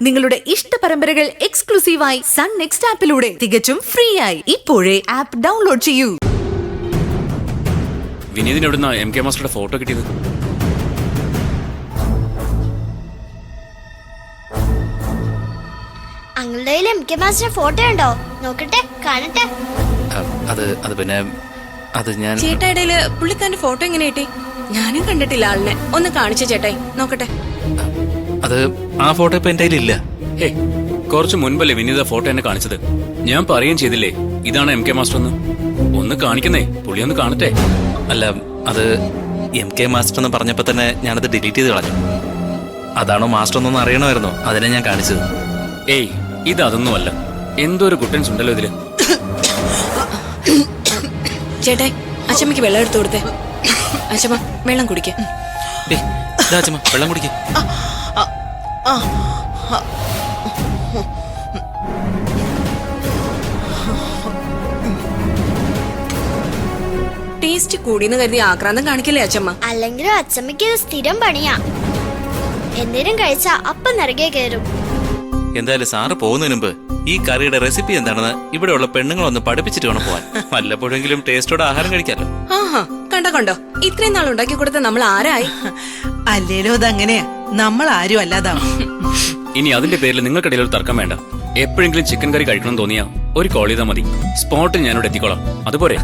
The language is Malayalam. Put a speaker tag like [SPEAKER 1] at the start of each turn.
[SPEAKER 1] നിങ്ങളുടെ ഇഷ്ട പരമ്പരകൾ എക്സ്ക്ലൂസീവായി സൺ നെക്സ്റ്റ് ആപ്പിലൂടെ തികച്ചും ഫ്രീ ആയി ഇപ്പോഴേ ആപ്പ് ഡൗൺലോഡ് ചെയ്യൂ.
[SPEAKER 2] വിനീതിന് എവിടുന്ന MK മാസ്റ്ററുടെ ഫോട്ടോ കിട്ടിയത്?
[SPEAKER 3] അങ്ങളുടെ കയ്യിൽ MK മാസ്റ്റർ ഫോട്ടോ ഉണ്ടോ? നോക്കട്ടെ, കാണട്ടെ.
[SPEAKER 2] അത് പിന്നെ അത് ഞാൻ
[SPEAKER 4] ചേട്ടായിടയില് പുള്ളിക്കാരന്റെ ഫോട്ടോ എങ്ങനെ കിട്ടി? ഞാനും കണ്ടിട്ടില്ല ആളിനെ. ഒന്ന് കാണിച്ചു ചേട്ടായി, നോക്കട്ടെ.
[SPEAKER 2] അത് ആ ഫോട്ടോ ഇപ്പൊ എന്റെ കയ്യിലില്ല. ഹേ, കുറച്ച് മുൻപല്ലേ വിനീത ഫോട്ടോ എന്നെ കാണിച്ചത്. ഞാൻ പറയുകയും ചെയ്തില്ലേ ഇതാണ് MK മാസ്റ്റർ എന്ന്. ഒന്ന് കാണിക്കുന്നേ, പുള്ളി ഒന്ന് കാണട്ടെ. അല്ല, അത് MK മാസ്റ്റർ എന്ന് പറഞ്ഞപ്പോ തന്നെ ഞാനത് ഡിലീറ്റ് ചെയ്ത് കളഞ്ഞു. അതാണോ മാസ്റ്റർ എന്നൊന്ന് അറിയണമായിരുന്നോ? അതിനെ ഞാൻ കാണിച്ചത്. ഏയ്, ഇതൊന്നുമല്ല. എന്തോ ഒരു കുട്ടൻസ് ഉണ്ടല്ലോ ഇതില്.
[SPEAKER 4] ചേട്ടായി, അച്ഛമ്മക്ക് വെള്ളം എടുത്തു കൊടുത്തേ. അച്ഛമ്മ വെള്ളം കുടിക്ക.
[SPEAKER 2] അച്ഛമ്മ വെള്ളം കുടിക്ക.
[SPEAKER 4] ടേസ്റ്റ് കൂടിയെന്ന് കരുതി ആക്രാന്തം കാണിക്കല്ലേ അച്ഛമ്മ?
[SPEAKER 3] അല്ലെങ്കിലും അച്ഛമ്മക്ക് ഇത് സ്ഥിരം പണിയാ. എന്തേലും കഴിച്ചാ അപ്പം നിറകെ കയറും.
[SPEAKER 5] എന്തായാലും സാറ് പോകുന്നതിന് മുമ്പ് ഈ കറിയുടെ റെസിപ്പി എന്താണെന്ന് ഇവിടെയുള്ള പെണ്ണുങ്ങളൊന്ന് പഠിപ്പിച്ചിട്ട് വേണം പോവാൻ. വല്ലപ്പോഴെങ്കിലും ടേസ്റ്റോടെ ആഹാരം കഴിക്കാലോ.
[SPEAKER 4] ആഹാ, കണ്ടോ ഇത്രയും നാൾ ഉണ്ടാക്കി കൊടുത്ത നമ്മൾ ആരായി?
[SPEAKER 6] അല്ലേലോ അതങ്ങനെയാ, നമ്മൾ ആരും അല്ലാതാവും.
[SPEAKER 2] ഇനി അതിന്റെ പേരിൽ നിങ്ങൾക്കിടയിൽ ഒരു തർക്കം വേണ്ട. എപ്പോഴെങ്കിലും ചിക്കൻ കറി കഴിക്കണം തോന്നിയാ ഒരു കോൾ ചെയ്താൽ മതി. സ്പോട്ടിൽ ഞാനിവിടെ എത്തിക്കോളാം. അതുപോലെ